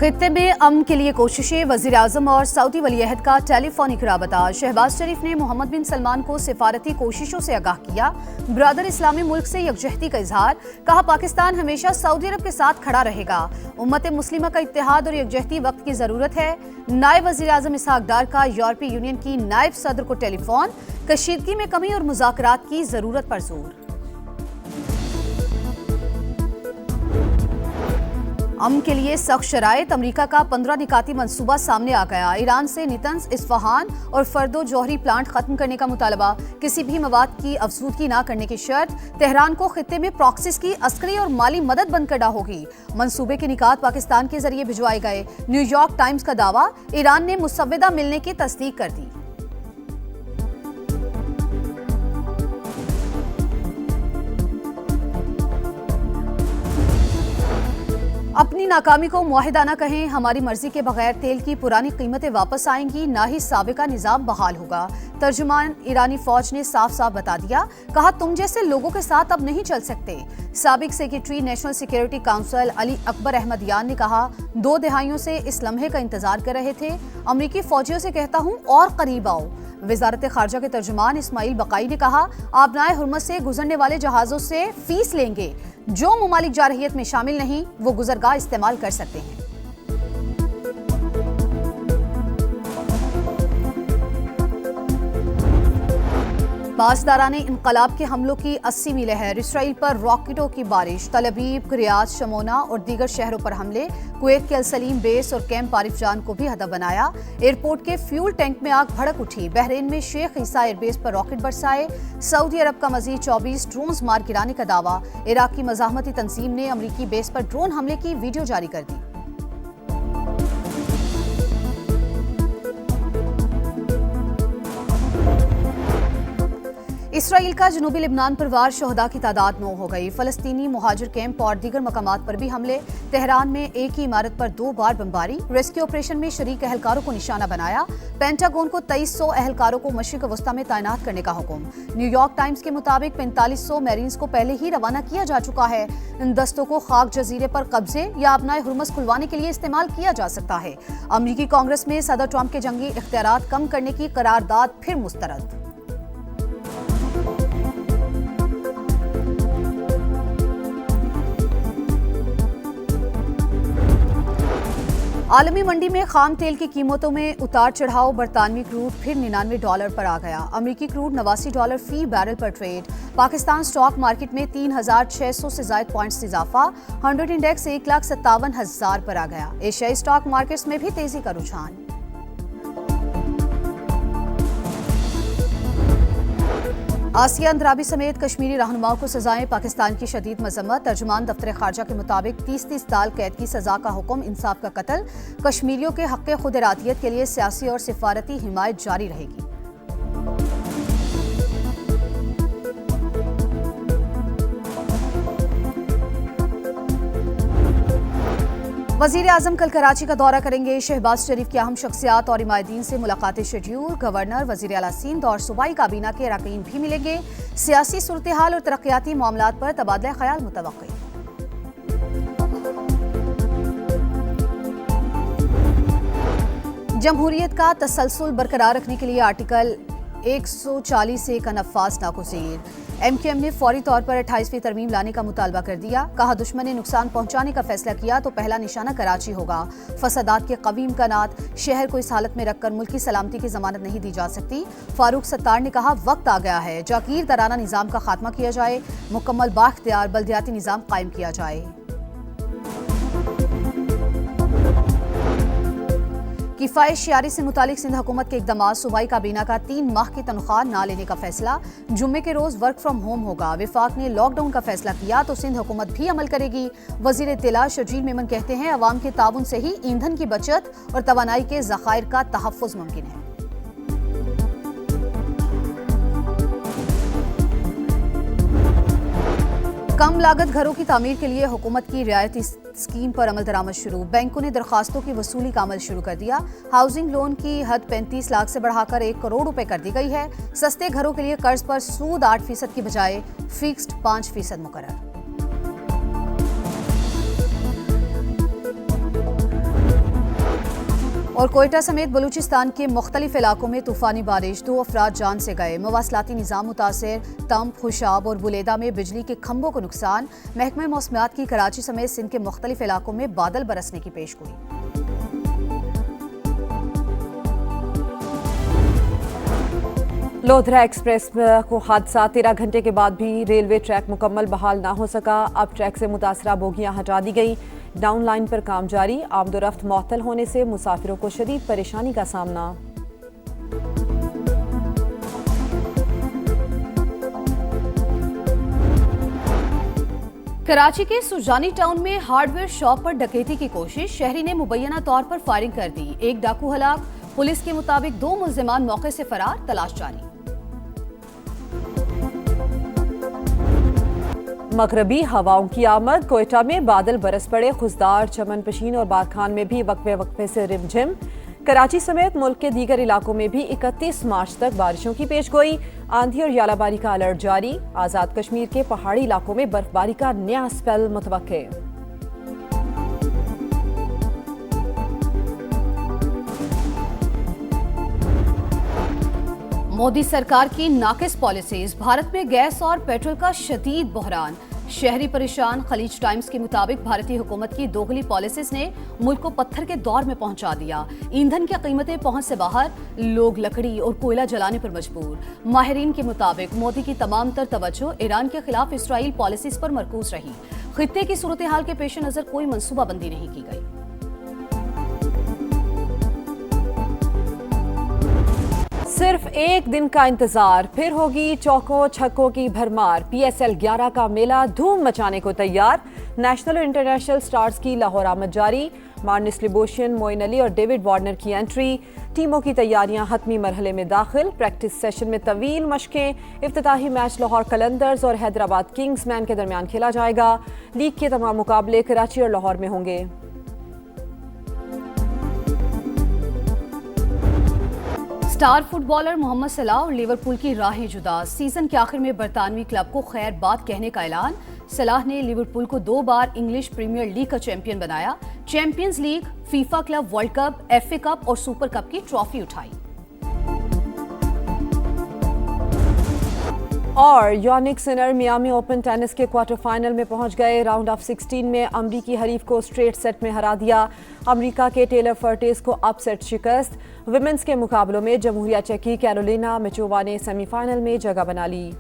खित्ते में अमन के लिए कोशिशें, वजीर आजम और सऊदी वलीअहद का टेलीफोनिक राबता। शहबाज शरीफ ने मोहम्मद बिन सलमान को सिफारती कोशिशों से आगाह किया। ब्रदर इस्लामी मुल्क से यकजहती का इजहार, कहा पाकिस्तान हमेशा सऊदी अरब के साथ खड़ा रहेगा। उम्मत मुस्लिमा का इत्तेहाद और यकजहती वक्त की जरूरत है। नायब वजीर आजम इसहाक डार का यूरोपीय यूनियन की नायब सदर को टेलीफोन, कशीदगी में कमी और मुज़ाकरात की जरूरत पर जोर। अमन के लिए सख्त शराइत, अमरीका का 15 निकाती मंसूबा सामने आ गया। ईरान से नितंस, इस्फहान और फर्दो जौहरी प्लांट खत्म करने का मुतालबा, किसी भी मवाद की अफजूदगी न करने की शर्त। तेहरान को खित्ते में प्रॉक्सीज की अस्करी और माली मदद बंद करना होगी। मंसूबे के निकात पाकिस्तान के जरिए भिजवाए गए। न्यूयॉर्क टाइम्स का दावा, ईरान ने मुसव्वदा मिलने की तस्दीक कर दी। अपनी नाकामी को मुआहिदा न कहें, हमारी मर्जी के बगैर तेल की पुरानी कीमतें वापस आएंगी, ना ही साबिका निजाम बहाल होगा। तर्जुमान ईरानी फौज ने साफ साफ बता दिया, कहा तुम जैसे लोगों के साथ अब नहीं चल सकते। साबिक secretary national security council Ali Akbar Ahmadian ने कहा, 2 दहाइयों से इस लम्हे का इंतजार कर रहे थे। अमरीकी फौजियों से कहता हूं और करीब आओ। वजारत खारजा के तर्जुमान इस्माइल बकाई ने कहा, आबनाए हुर्मत से गुजरने वाले जहाजों से फीस लेंगे। जो ममालिक जारहियत में शामिल नहीं वो गुजरगाह इस्तेमाल कर सकते हैं। पासदाराने इनकलाब के हमलों की 80 मील लहर, इसराइल पर रॉकेटों की बारिश, तल अवीव, रियाद, शमोना और दीगर शहरों पर हमले। कुवैत के अल सलीम बेस और कैंप आरिफ जान को भी हदफ बनाया। एयरपोर्ट के फ्यूल टैंक में आग भड़क उठी। बहरीन में शेख ईसा एयरबेस पर रॉकेट बरसाए। सऊदी अरब का मजीद 24 ड्रोन मार गिराने का दावा। इराक की मज़ाहमती तंजीम ने अमरीकी बेस पर ड्रोन हमले की वीडियो जारी कर दी। इसराइल का जनूबी लिबनान पर वार शहदा की तादाद 9 हो गई। फलस्तीनी मुहाजिर कैंप और दीगर मकामात पर भी हमले। तेहरान में एक ही इमारत पर 2 बार बमबारी। रेस्क्यू ऑपरेशन में शरीक अहलकारों को निशाना बनाया। पेंटागन को 2300 अहलकारों को मशरिक वस्ता में तैनात करने का हुक्म। न्यूयॉर्क टाइम्स के मुताबिक 4500 मैरीन्स को पहले ही रवाना किया जा चुका है। इन दस्तों को खाक जजीरे पर कब्जे या अपनाए हुर्मस खुलवाने के लिए इस्तेमाल किया जा सकता है। अमरीकी कांग्रेस में सदर ट्रंप के जंगी इख्तियारात कम करने की करारदाद फिर मुस्तरद। आलमी मंडी में खाम तेल की कीमतों में उतार चढ़ाव। बरतानवी क्रूड फिर $99 पर आ गया। अमरीकी क्रूड $89 फी बैरल पर ट्रेड। पाकिस्तान स्टॉक मार्केट में 3600 से ज्यादा पॉइंट्स इजाफा। 100 इंडेक्स 1,57,000 पर आ गया। एशियाई स्टॉक मार्केट्स में भी तेजी का रुझान। आसिया अंद्राबी समेत कश्मीरी रहनुमाओं को सजाएं, पाकिस्तान की शदीद मजम्मत। तर्जुमान दफ्तर खारजा के मुताबिक 30 साल कैद की सजा का हुक्म, इंसाफ का कत्ल। कश्मीरियों के हक़ खुद इरादियत के लिए सियासी और सिफारती हिमायत जारी रहेगी। वजीर आजम कल कराची का दौरा करेंगे। शहबाज शरीफ की अहम शख्सियात और हिमायतीन से मुलाकातें शेड्यूल। गवर्नर, वजीर आला सिंध और सूबाई काबीना के अरकान भी मिलेंगे। सियासी सूरत हाल और तरक्याती मामलात पर तबादला ख्याल मुतवक्की। जमहूरियत का तसलसल बरकरार रखने के लिए आर्टिकल 140A का नफाज नागुज़ीर। MKM ने फौरी तौर पर 28वीं तरमीम लाने का मुतालबा कर दिया। कहा दुश्मन ने नुकसान पहुंचाने का फैसला किया तो पहला निशाना कराची होगा। फसादात के कवी इम्कानात, शहर को इस हालत में रखकर मुल्क की सलामती की जमानत नहीं दी जा सकती। फारूक सत्तार ने कहा वक्त आ गया है, जागीरदाराना निज़ाम का खात्मा किया जाए, मुकम्मल बाख्तियार बल्दियाती निज़ाम कायम किया जाए। किफ़ायत शियारी से मुतालिक सिंध हुकूमत के इक़दामात। सूबाई काबीना का 3 माह की तनख्वाह ना लेने का फैसला। जुम्मे के रोज वर्क फ्रॉम होम होगा। विफाक ने लॉकडाउन का फैसला किया तो सिंध हुकूमत भी अमल करेगी। वजीर इत्तला शर्जील मेमन कहते हैं अवाम के ताउन से ही ईंधन की बचत और तवानाई के ज़खायर का तहफ़्फ़ुज़ मुमकिन है। कम लागत घरों की तामीर के लिए हुकूमत की रियायती स्कीम पर अमल दरामद शुरू। बैंकों ने दरखास्तों की वसूली का अमल शुरू कर दिया। हाउसिंग लोन की हद 35 लाख से बढ़ाकर 1 करोड़ रुपए कर दी गई है। सस्ते घरों के लिए कर्ज पर सूद 8% की बजाय फिक्स्ड 5% मुकर्रर। और कोयटा समेत बलूचिस्तान के मुख्तलिफ इलाकों में तूफानी बारिश, 2 अफराद जान से गए। मवासलाती निज़ाम मुतासिर, तंब, खुशाब और बुलेदा में बिजली के खंभों को नुकसान। महकमा मौसमियात की कराची समेत सिंध के मुख्तलिफ इलाकों में बादल बरसने की पेशगोई। लोधरा एक्सप्रेस को हादसा, 13 घंटे के बाद भी रेलवे ट्रैक मुकम्मल बहाल ना हो सका। अब ट्रैक से मुतासरा बोगियां हटा दी गई। डाउन लाइन पर काम जारी। आमदोरफ्त मुअत्तल होने से मुसाफिरों को शदीद परेशानी का सामना। कराची के सुजानी टाउन में हार्डवेयर शॉप पर डकैती की कोशिश, शहरी ने मुबैना तौर पर फायरिंग कर दी। एक डाकू हलाक। पुलिस के मुताबिक 2 मुल्जिमान मौके से फरार, तलाश जारी। मगरबी हवाओं की आमद, कोयटा में बादल बरस पड़े। खुशदार, चमन पशीन और बागखान में भी वक्फे वक्फे से रिमझिम। कराची समेत मुल्क के दीगर इलाकों में भी 31 मार्च तक बारिशों की पेशगोई। आंधी और यालाबारी का अलर्ट जारी। आजाद कश्मीर के पहाड़ी इलाकों में बर्फबारी का नया स्पेल मुतवक्के। मोदी सरकार की नाकिस पॉलिसीज, भारत में गैस और पेट्रोल का शदीद बहरान, शहरी परेशान। खलीज टाइम्स के मुताबिक भारतीय हुकूमत की दोगली पॉलिसीज ने मुल्क को पत्थर के दौर में पहुंचा दिया। ईंधन की कीमतें पहुंच से बाहर, लोग लकड़ी और कोयला जलाने पर मजबूर। माहिरीन के मुताबिक मोदी की तमाम तर तवज्जो ईरान के खिलाफ इसराइल पॉलिसीज पर मरकूज रही। खित्ते की सूरत हाल के पेश नजर कोई मनसूबाबंदी नहीं की गई। सिर्फ एक दिन का इंतजार, फिर होगी चौकों छक्कों की भरमार। PSL 11 का मेला धूम मचाने को तैयार। नेशनल और इंटरनेशनल स्टार्स की लाहौर आमद जारी। मार्निस लिबोशियन, मोइन अली और डेविड वार्नर की एंट्री। टीमों की तैयारियां हतमी मरहले में दाखिल। प्रैक्टिस सेशन में तवील मशकें। इफ्तिताही मैच लाहौर कलंदर्स और हैदराबाद किंग्समैन के दरमियान खेला जाएगा। लीग के तमाम मुकाबले कराची और लाहौर में होंगे। स्टार फुटबॉलर मोहम्मद सलाह और लिवरपूल की राहें जुदा। सीजन के आखिर में बरतानवी क्लब को खैर बात कहने का ऐलान। सलाह ने लिवरपूल को 2 बार इंग्लिश प्रीमियर लीग का चैंपियन बनाया। Champions League, FIFA Club World Cup, FA cup और सुपर कप की ट्रॉफी उठाई। और Jannik Sinner Miami Open tennis के क्वार्टर फाइनल में पहुंच गए। राउंड ऑफ 16 में अमरीकी हरीफ को स्ट्रेट सेट में हरा दिया। अमेरिका के टेलर फर्टिस को अपसेट शिकस्त। विमेंस के मुकाबलों में जमहूरिया चेक की कैरोलिना मिचोवा ने सेमीफाइनल में जगह बना ली।